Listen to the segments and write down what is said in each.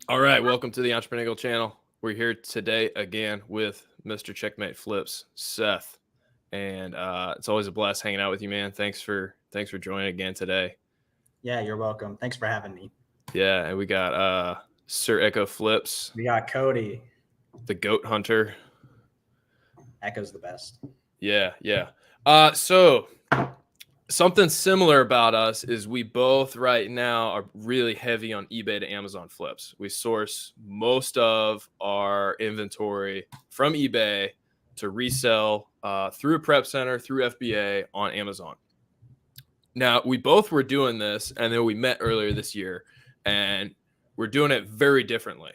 All right, welcome to the Entrepreneurial Channel. We're here today again with Mr. CheckMate Flips, Seth, and it's always a blast hanging out with you, man. Thanks for joining again today. Yeah, you're welcome. Thanks for having me. Yeah, and we got Sir Echo Flips, We got Cody. the Goat Hunter. Echo's the best. Yeah. So something similar about us is we both right now are really heavy on eBay to Amazon flips. We source most of our inventory from eBay to resell through a prep center, through FBA on Amazon. Now, we both were doing this, and then we met earlier this year, and we're doing it very differently.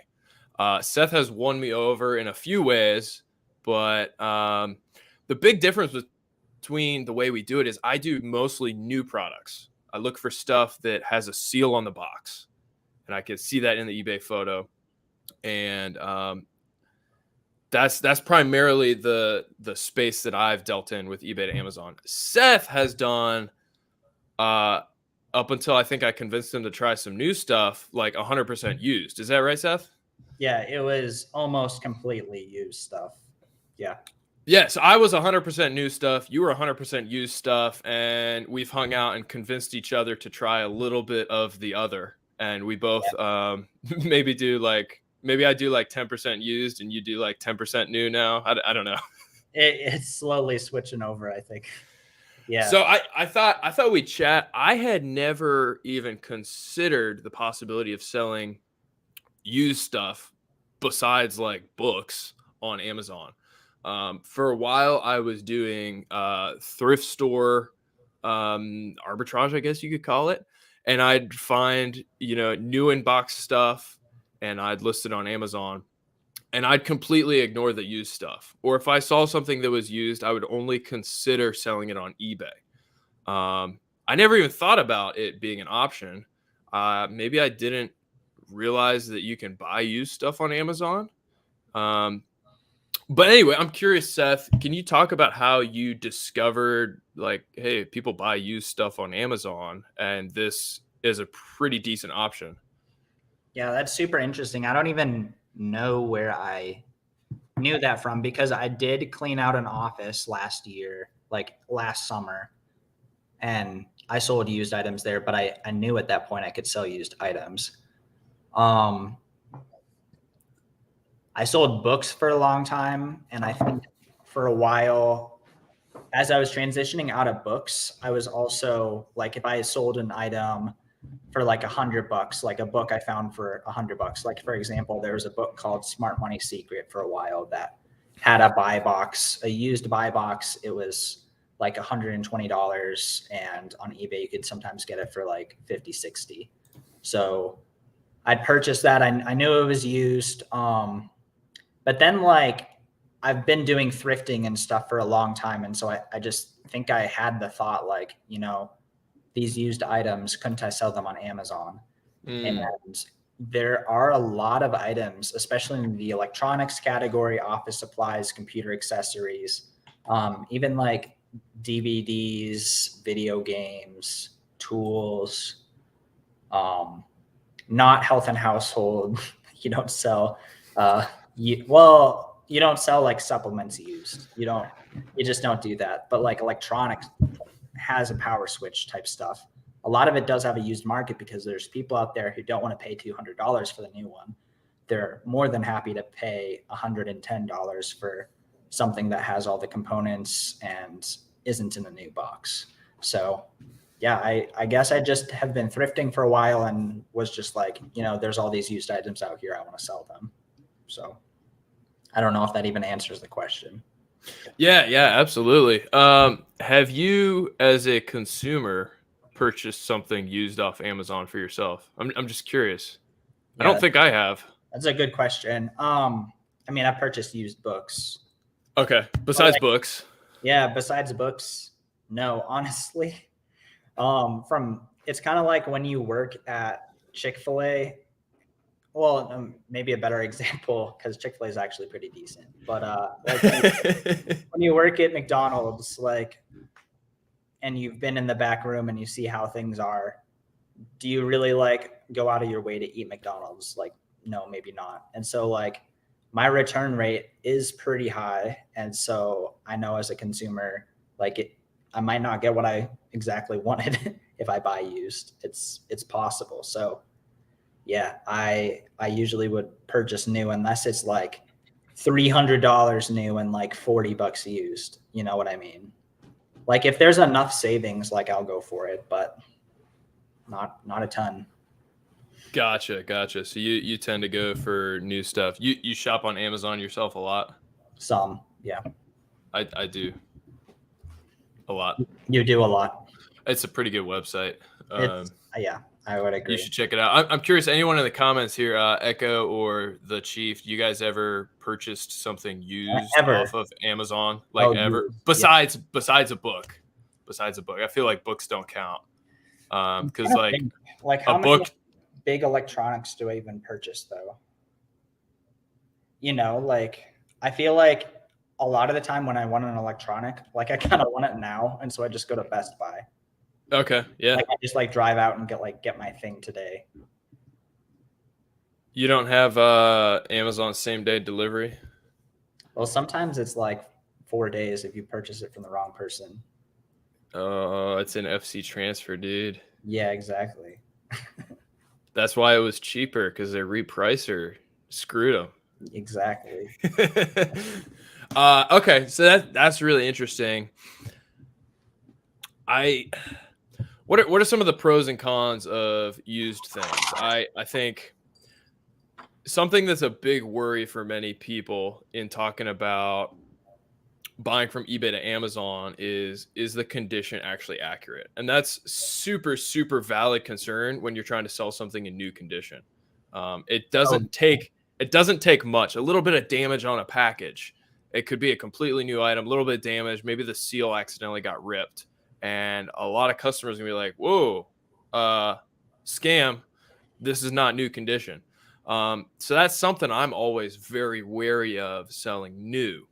Seth has won me over in a few ways, but the big difference between the way we do it is I do mostly new products. I look for stuff that has a seal on the box, and I can see that in the eBay photo. And that's primarily the space that I've dealt in with eBay to Amazon. Seth has done up until I think I convinced him to try some new stuff, like 100% used. Is that right, Seth? Yeah, it was almost completely used stuff. Yeah. Yeah, so I was 100% new stuff. You were 100% used stuff, and we've hung out and convinced each other to try a little bit of the other. And we both maybe I do like 10% used, and you do like 10% new now. I don't know. It's slowly switching over, I think. Yeah. So I thought we'd chat. I had never even considered the possibility of selling used stuff besides like books on Amazon. For a while, I was doing thrift store arbitrage, I guess you could call it. And I'd find, new in box stuff and I'd list it on Amazon. And I'd completely ignore the used stuff. Or if I saw something that was used, I would only consider selling it on eBay. I never even thought about it being an option. Maybe I didn't realize that you can buy used stuff on Amazon. But anyway, I'm curious, Seth, can you talk about how you discovered, like, hey, people buy used stuff on Amazon, and this is a pretty decent option? Yeah, that's super interesting. I don't even know where I knew that from because I did clean out an office last year, like last summer, and I sold used items there, but I knew at that point I could sell used items. I sold books for a long time, and I think for a while, as I was transitioning out of books, I was also like, if I sold an item for like $100, like a book I found for $100, like for example, there was a book called Smart Money Secret for a while that had a buy box, a used buy box. It was like $120, and on eBay you could sometimes get it for like 50, 60. So I'd purchased that. I knew it was used. But then like I've been doing thrifting and stuff for a long time. And so I just think I had the thought like, these used items, couldn't I sell them on Amazon? And there are a lot of items, especially in the electronics category, office supplies, computer accessories, even like DVDs, video games, tools, not health and household. You don't sell, you don't sell like supplements used. You just don't do that. But like electronics has a power switch type stuff. A lot of it does have a used market because there's people out there who don't want to pay $200 for the new one. They're more than happy to pay $110 for something that has all the components and isn't in a new box. So yeah, I guess I just have been thrifting for a while and was just like, there's all these used items out here. I want to sell them. So I don't know if that even answers the question. Yeah, absolutely. Have you, as a consumer, purchased something used off Amazon for yourself? I'm just curious. Yeah, I don't think I have. That's a good question. I purchased used books. Okay, besides books. Yeah, besides books, no, honestly. It's kind of like when you work at Chick-fil-A. Well, maybe a better example because Chick-fil-A is actually pretty decent. But like when you work at McDonald's, and you've been in the back room and you see how things are, do you really like go out of your way to eat McDonald's? Like no, maybe not. And so like my return rate is pretty high. And so I know as a consumer, like I might not get what I exactly wanted if I buy used. It's possible. So yeah, I usually would purchase new unless it's like $300 new and like $40 used. You know what I mean? Like if there's enough savings, like I'll go for it, but not a ton. Gotcha. So you tend to go for new stuff. You shop on Amazon yourself a lot? Some, yeah. I do a lot. You do a lot. It's a pretty good website. It's yeah, I would agree. You should check it out. I'm curious, anyone in the comments here, Echo or the Chief, you guys ever purchased something used off of Amazon? Like ever? Besides a book. Besides a book. I feel like books don't count. Because like how many big electronics do I even purchase though? You know, like I feel like a lot of the time when I want an electronic, like I kind of want it now, and so I just go to Best Buy. Okay, yeah. Like I just like drive out and get my thing today. You don't have Amazon same day delivery? Well, sometimes it's like 4 days if you purchase it from the wrong person. Oh, it's an FC transfer, dude. Yeah, exactly. That's why it was cheaper, because their repricer screwed them. Exactly. Okay, so that's really interesting. What are some of the pros and cons of used things? I think something that's a big worry for many people in talking about buying from eBay to Amazon is the condition actually accurate? And that's super valid concern when you're trying to sell something in new condition. It doesn't take much. A little bit of damage on a package, it could be a completely new item, a little bit of damage, maybe the seal accidentally got ripped, and a lot of customers are gonna be like, whoa, scam, this is not new condition. So that's something I'm always very wary of selling new.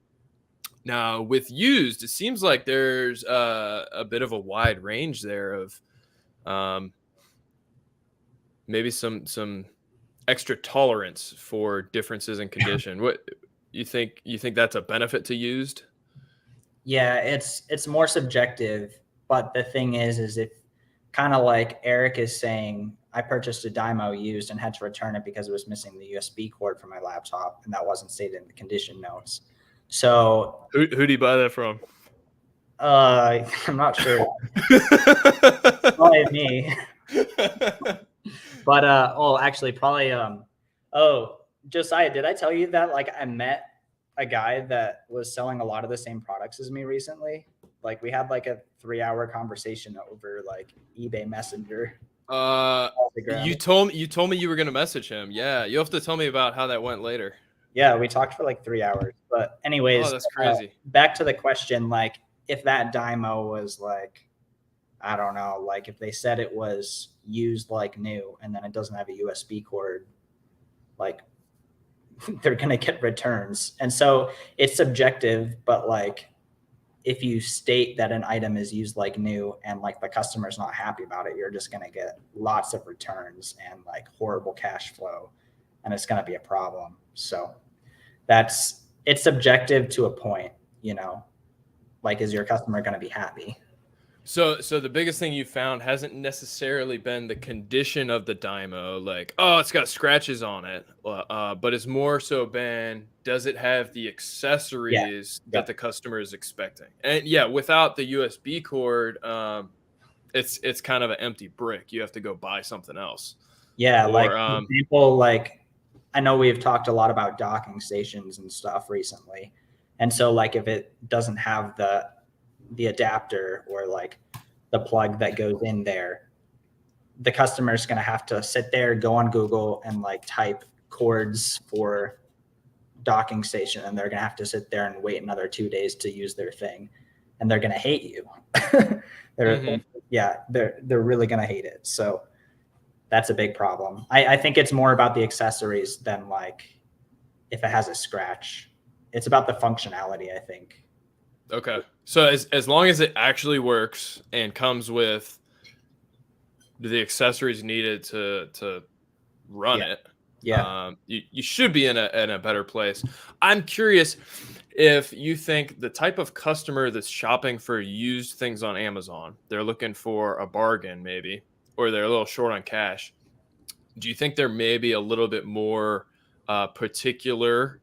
Now, with used, it seems like there's a bit of a wide range there of maybe some extra tolerance for differences in condition. What you think that's a benefit to used? Yeah, it's more subjective, but the thing is if kind of like Eric is saying, I purchased a Dymo used and had to return it because it was missing the USB cord from my laptop, and that wasn't stated in the condition notes. So who do you buy that from? I'm not sure. Probably me. But actually probably Josiah, did I tell you that like I met a guy that was selling a lot of the same products as me recently? Like we had like a 3-hour conversation over like eBay Messenger. You told me you were gonna message him. Yeah, you have to tell me about how that went later. Yeah, we talked for like 3 hours. But anyways, that's crazy. Back to the question, like if that Dymo was like, I don't know, like if they said it was used like new and then it doesn't have a USB cord, like they're going to get returns. And so it's subjective, but like if you state that an item is used like new and like the customer's not happy about it, you're just going to get lots of returns and like horrible cash flow, and it's going to be a problem. So it's subjective to a point, you know, like, is your customer going to be happy? So the biggest thing you found hasn't necessarily been the condition of the Dymo, like, oh, it's got scratches on it, but it's more so been, does it have the accessories that the customer is expecting? And yeah, without the USB cord, it's kind of an empty brick. You have to go buy something else. Yeah, like for example, like I know we've talked a lot about docking stations and stuff recently. And so like if it doesn't have the adapter or like the plug that goes in there, the customer is going to have to sit there, go on Google and like type cords for docking station. And they're going to have to sit there and wait another 2 days to use their thing. And they're going to hate you. They're really going to hate it. So that's a big problem. I think it's more about the accessories than like if it has a scratch. It's about the functionality, I think. Okay. So as long as it actually works and comes with the accessories needed to run it, Yeah. You should be in a better place. I'm curious if you think the type of customer that's shopping for used things on Amazon, they're looking for a bargain maybe, or they're a little short on cash. Do you think they're maybe a little bit more particular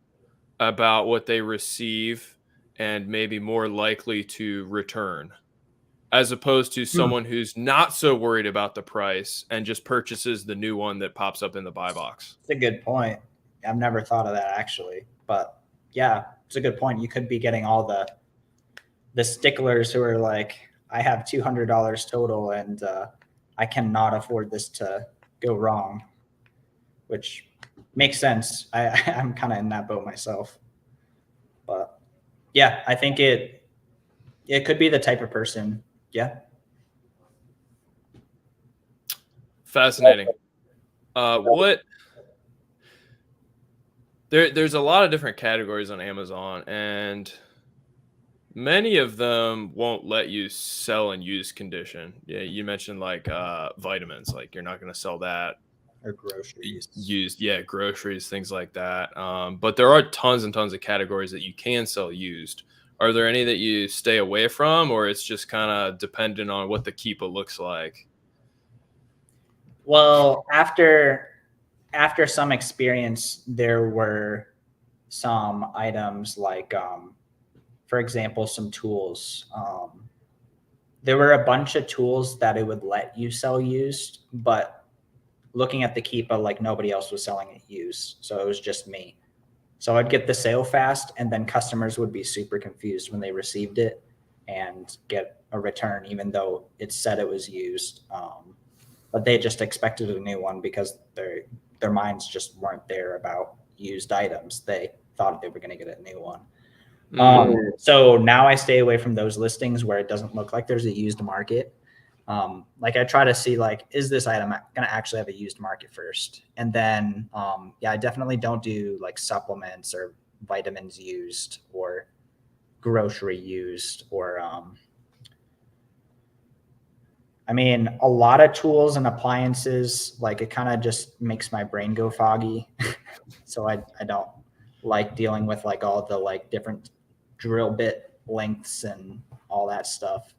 about what they receive and maybe more likely to return, as opposed to Hmm. someone who's not so worried about the price and just purchases the new one that pops up in the buy box? It's a good point. I've never thought of that actually, but yeah, it's a good point. You could be getting all the sticklers who are like, I have $200 total, and I cannot afford this to go wrong, which makes sense. I'm kind of in that boat myself, but yeah, I think it could be the type of person. Yeah. Fascinating. What there's a lot of different categories on Amazon, and many of them won't let you sell in used condition. Yeah, you mentioned like vitamins, like you're not going to sell that Or groceries. used. Yeah, groceries, things like that. But there are tons and tons of categories that you can sell used. Are there any that you stay away from, or it's just kind of dependent on what the keepa looks like? Well, after some experience, there were some items like, for example, some tools. There were a bunch of tools that it would let you sell used, but looking at the Keepa, like nobody else was selling it used, so it was just me. So I'd get the sale fast, and then customers would be super confused when they received it and get a return, even though it said it was used. But they just expected a new one because their minds just weren't there about used items. They thought they were going to get a new one. So now I stay away from those listings where it doesn't look like there's a used market. Like I try to see like, is this item going to actually have a used market first? And then, yeah, I definitely don't do like supplements or vitamins used or grocery used or, I mean, a lot of tools and appliances, like it kind of just makes my brain go foggy. So I don't like dealing with like all the like different drill bit lengths and all that stuff.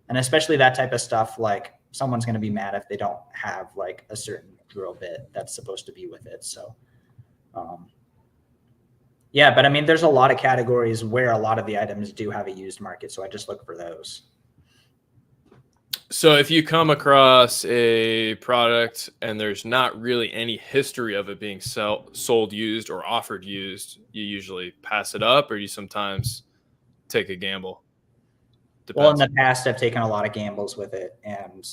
And especially that type of stuff, like someone's going to be mad if they don't have like a certain drill bit that's supposed to be with it. So, yeah, but I mean, there's a lot of categories where a lot of the items do have a used market. So I just look for those. So if you come across a product and there's not really any history of it being sold used or offered used, you usually pass it up, or you sometimes take a gamble. Well, in Depends. the past, I've taken a lot of gambles with it, and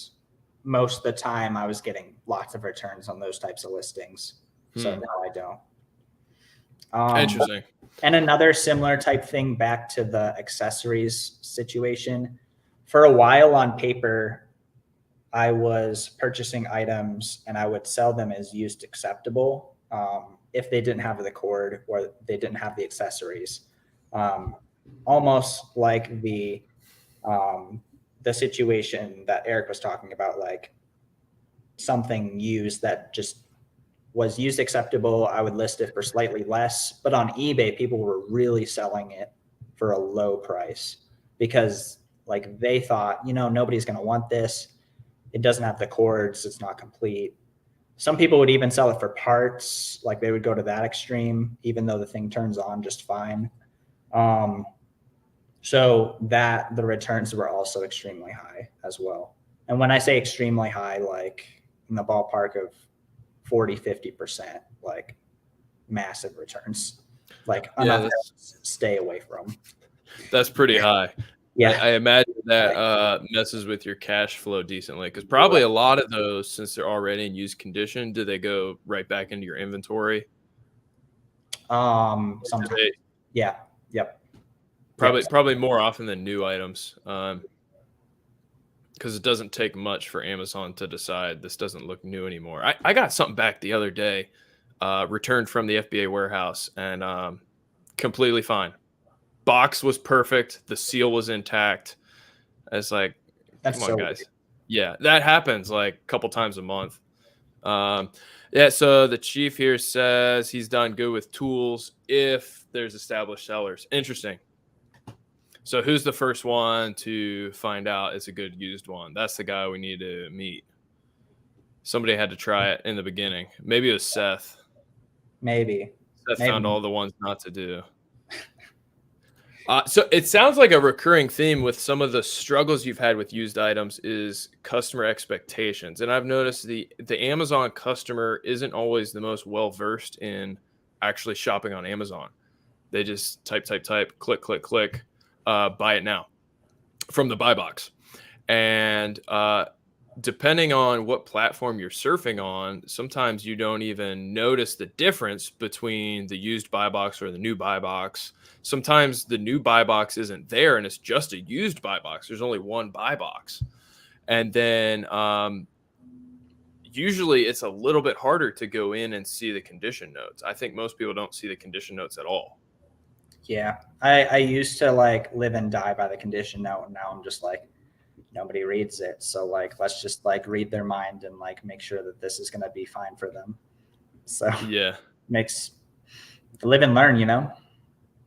most of the time I was getting lots of returns on those types of listings. So now I don't. Interesting. And another similar type thing back to the accessories situation. For a while on paper, I was purchasing items and I would sell them as used acceptable if they didn't have the cord or they didn't have the accessories. Almost like the situation that Eric was talking about, like something used that just was used acceptable. I would list it for slightly less, but on eBay, people were really selling it for a low price because like they thought, you know, nobody's going to want this. It doesn't have the cords. It's not complete. Some people would even sell it for parts. Like they would go to that extreme, even though the thing turns on just fine. So that the returns were also extremely high as well. And when I say extremely high, like in the ballpark of 40-50%, like massive returns, like enough to stay away from. That's pretty high. Yeah. I imagine that messes with your cash flow decently, because probably a lot of those, since they're already in used condition, do they go right back into your inventory? Sometimes. Yeah. Yep. Probably more often than new items, because it doesn't take much for Amazon to decide this doesn't look new anymore. I got something back the other day, returned from the FBA warehouse, and completely fine. Box was perfect. The seal was intact. It's like, That's come on, so guys. weird. Yeah, that happens like a couple times a month. Yeah, so the chief here says he's done good with tools if there's established sellers. Interesting. So who's the first one to find out it's a good used one? That's the guy we need to meet. Somebody had to try it in the beginning. Maybe it was Seth. Maybe. Seth Maybe. found all the ones not to do. So it sounds like a recurring theme with some of the struggles you've had with used items is customer expectations. And I've noticed the Amazon customer isn't always the most well versed in actually shopping on Amazon. They just type, click, click, click, buy it now from the buy box. And depending on what platform you're surfing on, sometimes you don't even notice the difference between the used buy box or the new buy box. Sometimes the new buy box isn't there and it's just a used buy box. There's only one buy box. And then usually it's a little bit harder to go in and see the condition notes. I think most people don't see the condition notes at all. Yeah. I used to like live and die by the condition note. And now I'm just like, nobody reads it. So like, let's just like read their mind and like make sure that this is going to be fine for them. So yeah, makes live and learn, you know?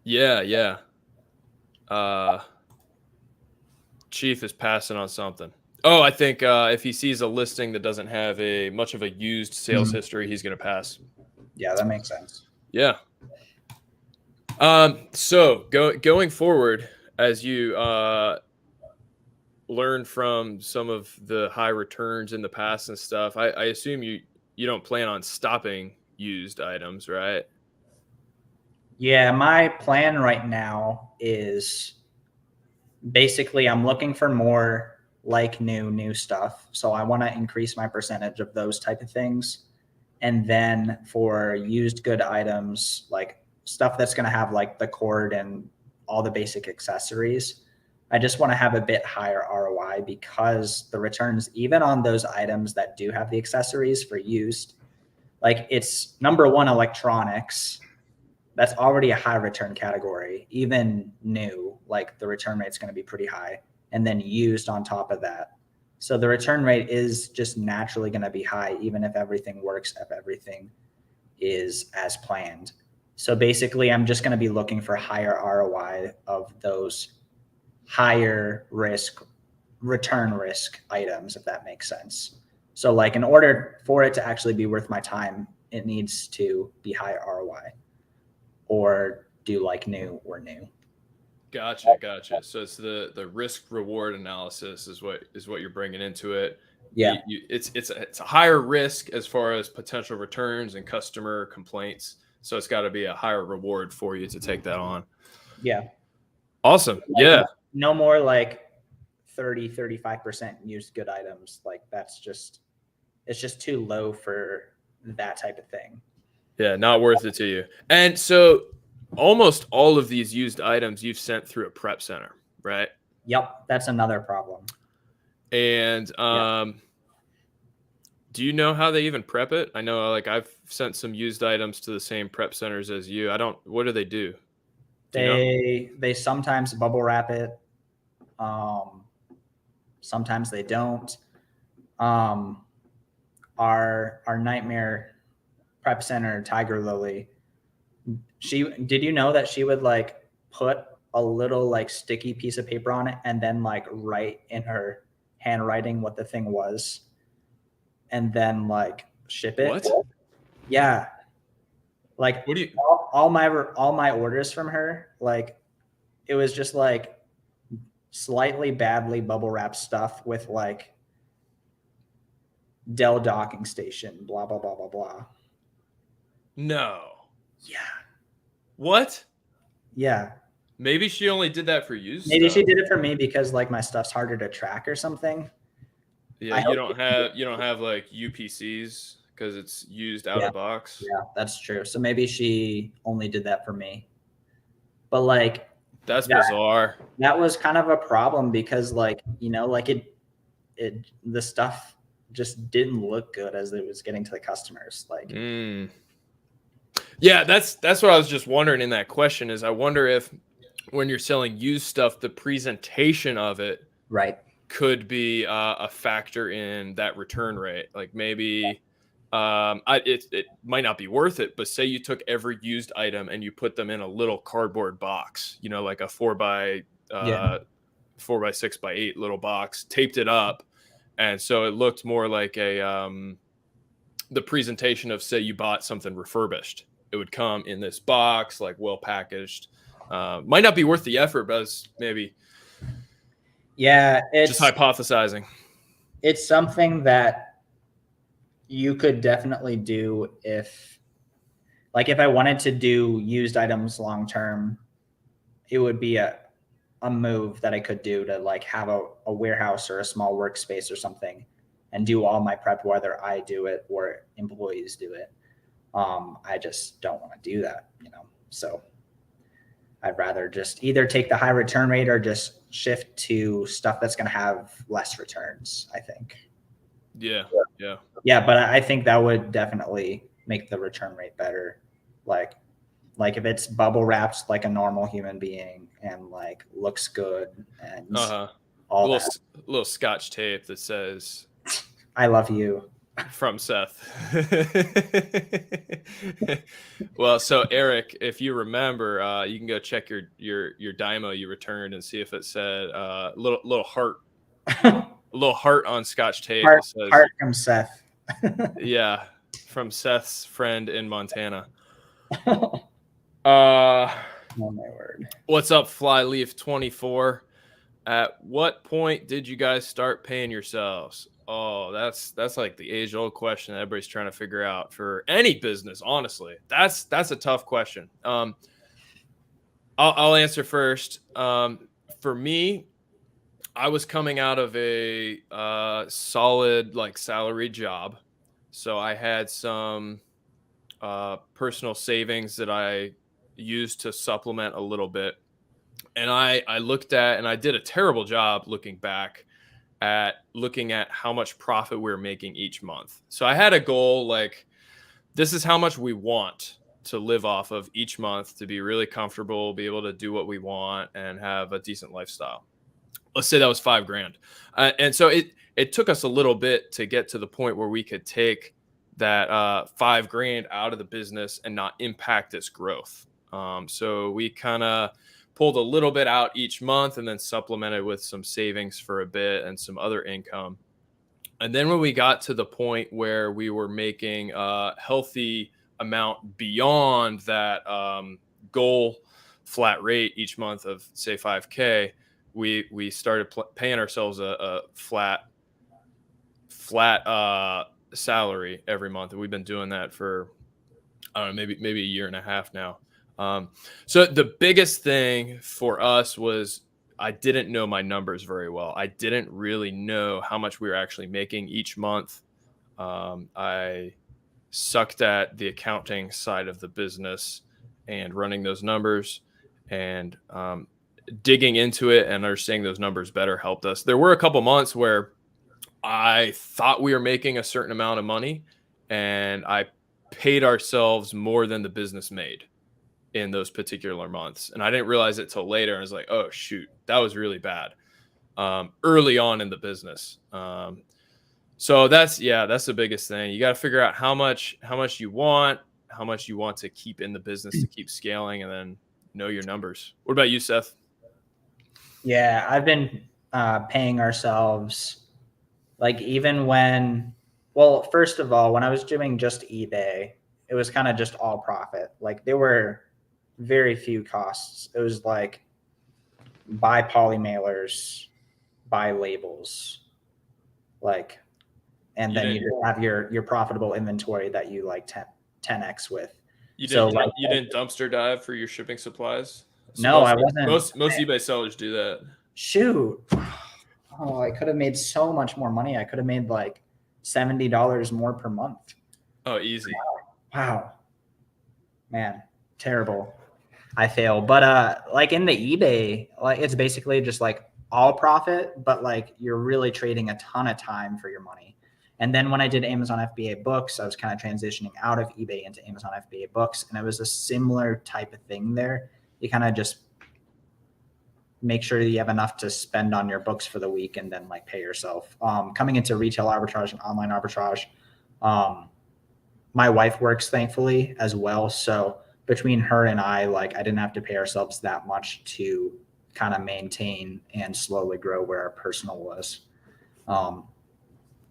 Yeah. Chief is passing on something. Oh, I think if he sees a listing that doesn't have much of a used sales history, he's going to pass. Yeah, that makes sense. Yeah. So going forward, as you learn from some of the high returns in the past and stuff, I assume you don't plan on stopping used items, right? Yeah, my plan right now is basically I'm looking for more like new stuff. So I want to increase my percentage of those type of things. And then for used good items, like stuff that's going to have like the cord and all the basic accessories, I just want to have a bit higher ROI because the returns, even on those items that do have the accessories for used, like it's number one, electronics. That's already a high return category. Even new, like the return rate's going to be pretty high. And then used on top of that. So the return rate is just naturally going to be high, even if everything works, if everything is as planned. So basically, I'm just going to be looking for higher ROI of those higher risk, return risk items, if that makes sense. So like in order for it to actually be worth my time, it needs to be higher ROI or do like new or new. Gotcha. So it's the risk reward analysis is what you're bringing into it. Yeah. It's a higher risk as far as potential returns and customer complaints. So it's got to be a higher reward for you to take that on. Yeah. Awesome. Like, yeah. No more like 35% used good items. Like it's just too low for that type of thing. Yeah. Not worth it to you. And so almost all of these used items you've sent through a prep center, right? Yep. That's another problem. And do you know how they even prep it? I know like I've sent some used items to the same prep centers as you. What do they do? They sometimes bubble wrap it. Sometimes they don't. Our nightmare prep center, Tiger Lily, did you know that she would like put a little like sticky piece of paper on it and then like write in her handwriting what the thing was and then like ship it? What? Yeah. Like what do you all my orders from her, like it was just like slightly badly bubble wrapped stuff with like Dell docking station, blah blah blah blah blah. No. Yeah. What? Yeah. Maybe she only did that for you. Maybe she did it for me because like my stuff's harder to track or something. Yeah, you don't have like UPCs because it's used out of box. Yeah, that's true. So maybe she only did that for me. But like that's bizarre. That was kind of a problem because like, you know, like the stuff just didn't look good as it was getting to the customers. Like yeah, that's what I was just wondering in that question is I wonder if when you're selling used stuff, the presentation of it right could be a factor in that return rate. Like maybe It might not be worth it, but say you took every used item and you put them in a little cardboard box, you know, like a 4x6x8 little box, taped it up. And so it looked more like the presentation of, say you bought something refurbished. It would come in this box, like well packaged. Might not be worth the effort, but it's maybe just hypothesizing. It's something that you could definitely do if I wanted to do used items long term. It would be a move that I could do to like have a warehouse or a small workspace or something and do all my prep, whether I do it or employees do it. I just don't want to do that, you know? So I'd rather just either take the high return rate or just shift to stuff that's going to have less returns, I think. Yeah. But I think that would definitely make the return rate better. Like if it's bubble wrapped like a normal human being and like looks good and all little, that. Little Scotch tape that says "I love you" from Seth. Well, so Eric, if you remember, you can go check your Dymo you returned and see if it said little heart, a little heart on Scotch tape. Heart, says, heart from Seth. Yeah, from Seth's friend in Montana. Oh my word. What's up, Flyleaf24? At what point did you guys start paying yourselves? Oh, that's like the age-old question that everybody's trying to figure out for any business, honestly. That's a tough question. I'll answer first. For me, I was coming out of a solid like salary job. So I had some personal savings that I used to supplement a little bit. And I looked at, and I did a terrible job looking back at how much profit we were making each month. So I had a goal, like, this is how much we want to live off of each month to be really comfortable, be able to do what we want and have a decent lifestyle. Let's say that was $5,000. And so it took us a little bit to get to the point where we could take that $5,000 out of the business and not impact its growth. So we kind of pulled a little bit out each month and then supplemented with some savings for a bit and some other income. And then when we got to the point where we were making a healthy amount beyond that goal flat rate each month of, say, $5,000, we started paying ourselves a flat salary every month. And we've been doing that for, I don't know, maybe a year and a half now. So the biggest thing for us was I didn't know my numbers very well. I didn't really know how much we were actually making each month. I sucked at the accounting side of the business and running those numbers, and digging into it and understanding those numbers better helped us. There were a couple months where I thought we were making a certain amount of money and I paid ourselves more than the business made in those particular months. And I didn't realize it till later. I was like, oh shoot, that was really bad. Early on in the business. So that's the biggest thing. You got to figure out how much you want to keep in the business to keep scaling, and then know your numbers. What about you, Seth? Yeah, I've been paying ourselves, like, even when, well, first of all, when I was doing just eBay, it was kind of just all profit. Like, there were very few costs. It was like buy poly mailers, buy labels, like, and then you have your profitable inventory that you like 10x with. You didn't dumpster dive for your shipping supplies? No, I wasn't. Most eBay sellers do that. Shoot. Oh, I could have made so much more money. I could have made like $70 more per month. Oh, easy. Wow. Man, terrible. I fail. But like in the eBay, like, it's basically just like all profit, but like you're really trading a ton of time for your money. And then when I did Amazon FBA books, I was kind of transitioning out of eBay into Amazon FBA books, and it was a similar type of thing there. You kind of just make sure that you have enough to spend on your books for the week and then like pay yourself. Coming into retail arbitrage and online arbitrage, my wife works thankfully as well. So between her and I, like I didn't have to pay ourselves that much to kind of maintain and slowly grow where our personal was.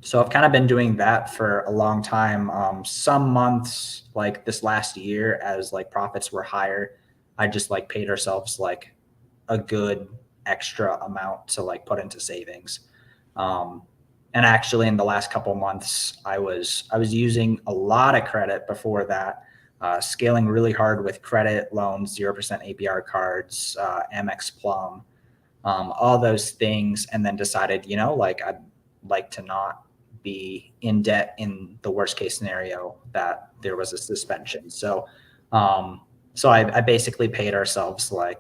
So I've kind of been doing that for a long time. Some months, like this last year, as like profits were higher, I just like paid ourselves like a good extra amount to like put into savings. Um, and actually, in the last couple months, I was using a lot of credit before that, scaling really hard with credit loans, 0% APR cards, Amex Plum, all those things, and then decided, like I'd like to not be in debt in the worst case scenario that there was a suspension. So I basically paid ourselves to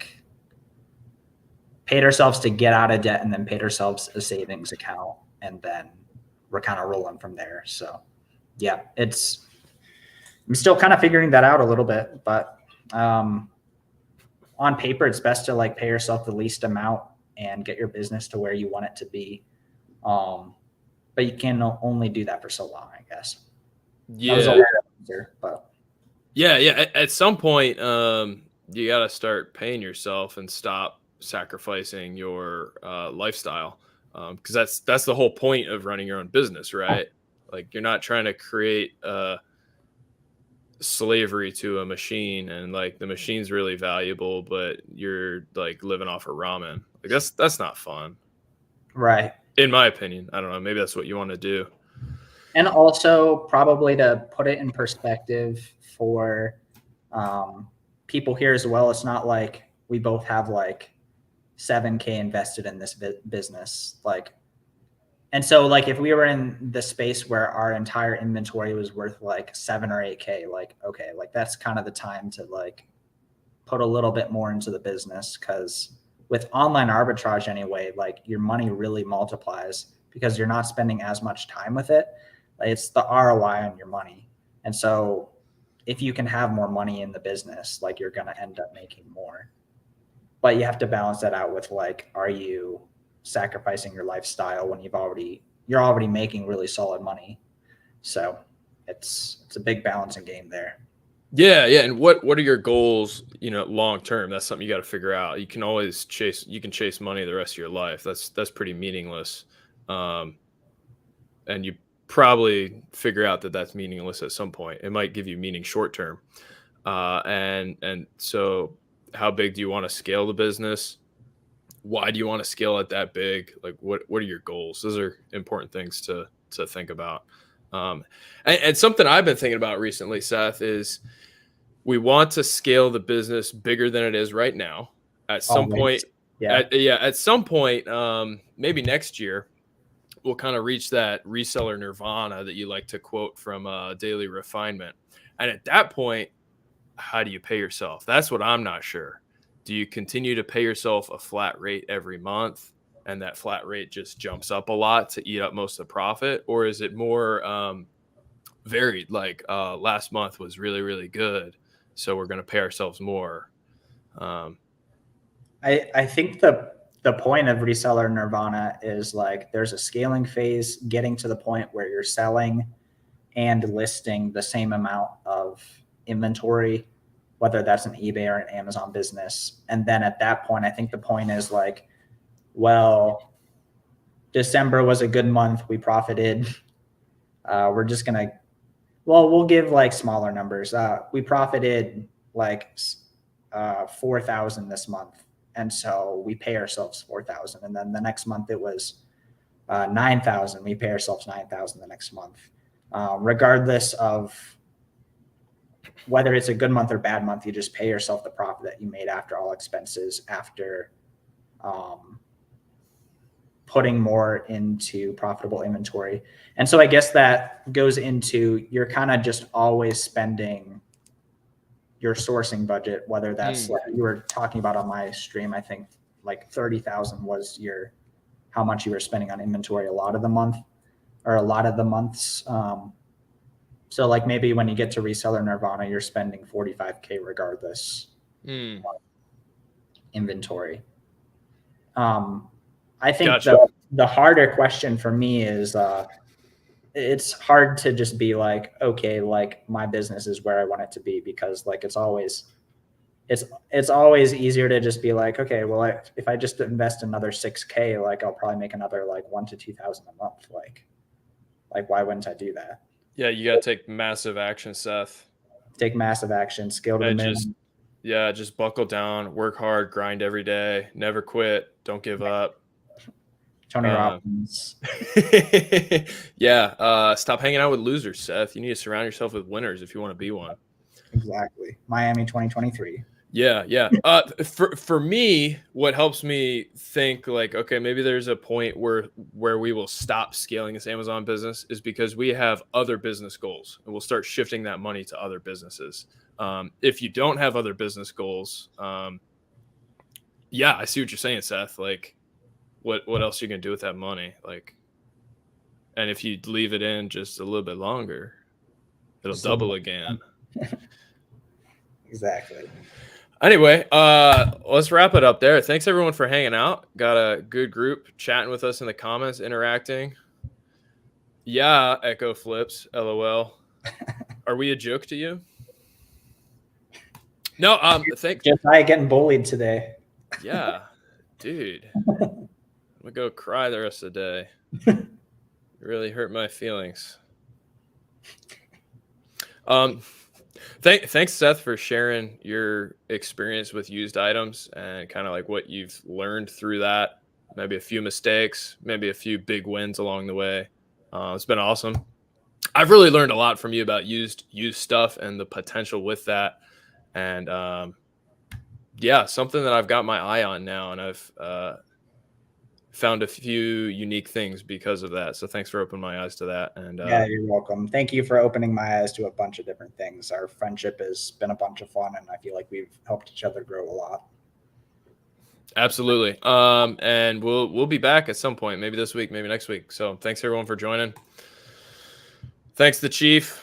get out of debt, and then paid ourselves a savings account, and then we're kind of rolling from there. So yeah, I'm still kind of figuring that out a little bit, but on paper, it's best to like pay yourself the least amount and get your business to where you want it to be. But you can only do that for so long, I guess. That was a Yeah. long answer, but Yeah. At some point, you got to start paying yourself and stop sacrificing your lifestyle. Because that's the whole point of running your own business, right? Like you're not trying to create slavery to a machine, and like the machine's really valuable, but you're like living off of ramen. Like that's not fun, right. in my opinion. I don't know. Maybe that's what you want to do. And also, probably to put it in perspective for people here as well, it's not like we both have like 7K invested in this business. Like, and so like if we were in the space where our entire inventory was worth like 7 or 8K, like, okay, like that's kind of the time to like put a little bit more into the business, because with online arbitrage anyway, like your money really multiplies because you're not spending as much time with it. Like, it's the ROI on your money. And so if you can have more money in the business, like you're going to end up making more. But you have to balance that out with like, are you sacrificing your lifestyle when you're already making really solid money? So it's a big balancing game there. Yeah. And what are your goals, long term? That's something you got to figure out. You can chase money the rest of your life. That's pretty meaningless. And you probably figure out that that's meaningless at some point. It might give you meaning short term. And so how big do you want to scale the business? Why do you want to scale it that big? Like what are your goals? Those are important things to think about. And something I've been thinking about recently, Seth, is we want to scale the business bigger than it is right now. At some point, Yeah. at some point, maybe next year, we'll kind of reach that reseller nirvana that you like to quote from Daily Refinement. And at that point, how do you pay yourself? That's what I'm not sure. Do you continue to pay yourself a flat rate every month, and that flat rate just jumps up a lot to eat up most of the profit? Or is it more varied? Like last month was really, really good, so we're going to pay ourselves more. I think the point of reseller nirvana is like there's a scaling phase, getting to the point where you're selling and listing the same amount of inventory, whether that's an eBay or an Amazon business. And then at that point, I think the point is like, well, December was a good month. We profited. We're just going to, well, we'll give like smaller numbers. We profited like 4,000 this month. And so we pay ourselves 4,000. And then the next month it was 9,000. We pay ourselves 9,000 the next month. Regardless of whether it's a good month or bad month, you just pay yourself the profit that you made after all expenses, after putting more into profitable inventory. And so I guess that goes into, you're kind of just always spending your sourcing budget, whether that's like you were talking about on my stream, I think like 30,000 was how much you were spending on inventory a lot of the months. So like maybe when you get to reseller nirvana, you're spending 45K regardless inventory. I think Gotcha. the harder question for me is it's hard to just be like, okay, like my business is where I want it to be, because like it's always easier to just be like, okay, well, if I just invest another 6K, like I'll probably make another like 1,000 to 2,000 a month. Like why wouldn't I do that? Yeah, you got to take massive action, Seth. Take massive action, scale to the minimum. Just buckle down, work hard, grind every day, never quit, don't give up. Tony Robbins. Yeah, stop hanging out with losers, Seth. You need to surround yourself with winners if you want to be one. Exactly. Miami 2023. Yeah. For me, what helps me think like, okay, maybe there's a point where we will stop scaling this Amazon business is because we have other business goals, and we'll start shifting that money to other businesses. If you don't have other business goals, yeah, I see what you're saying, Seth. Like, what else are you gonna do with that money? Like, and if you leave it in just a little bit longer, it'll double again. Exactly. Anyway, let's wrap it up there. Thanks everyone for hanging out. Got a good group chatting with us in the comments, interacting. Yeah, Echo Flips, LOL. Are we a joke to you? No, thanks. Just I getting bullied today. Yeah, dude. I'm gonna go cry the rest of the day. It really hurt my feelings. Thanks, Seth, for sharing your experience with used items and kind of like what you've learned through that. Maybe a few mistakes, maybe a few big wins along the way. It's been awesome. I've really learned a lot from you about used stuff and the potential with that. And yeah, something that I've got my eye on now, and I've found a few unique things because of that. So thanks for opening my eyes to that. And yeah, you're welcome. Thank you for opening my eyes to a bunch of different things. Our friendship has been a bunch of fun, and I feel like we've helped each other grow a lot. Absolutely. And we'll be back at some point, maybe this week, maybe next week. So thanks everyone for joining. Thanks, the Chief.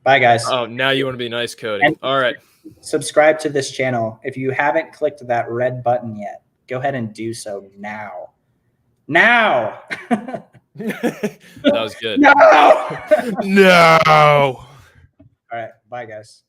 Bye, guys. Oh, now you want to be nice, Cody. And all right. Subscribe to this channel. If you haven't clicked that red button yet, go ahead and do so now. Now. That was good. No. No. All right. Bye, guys.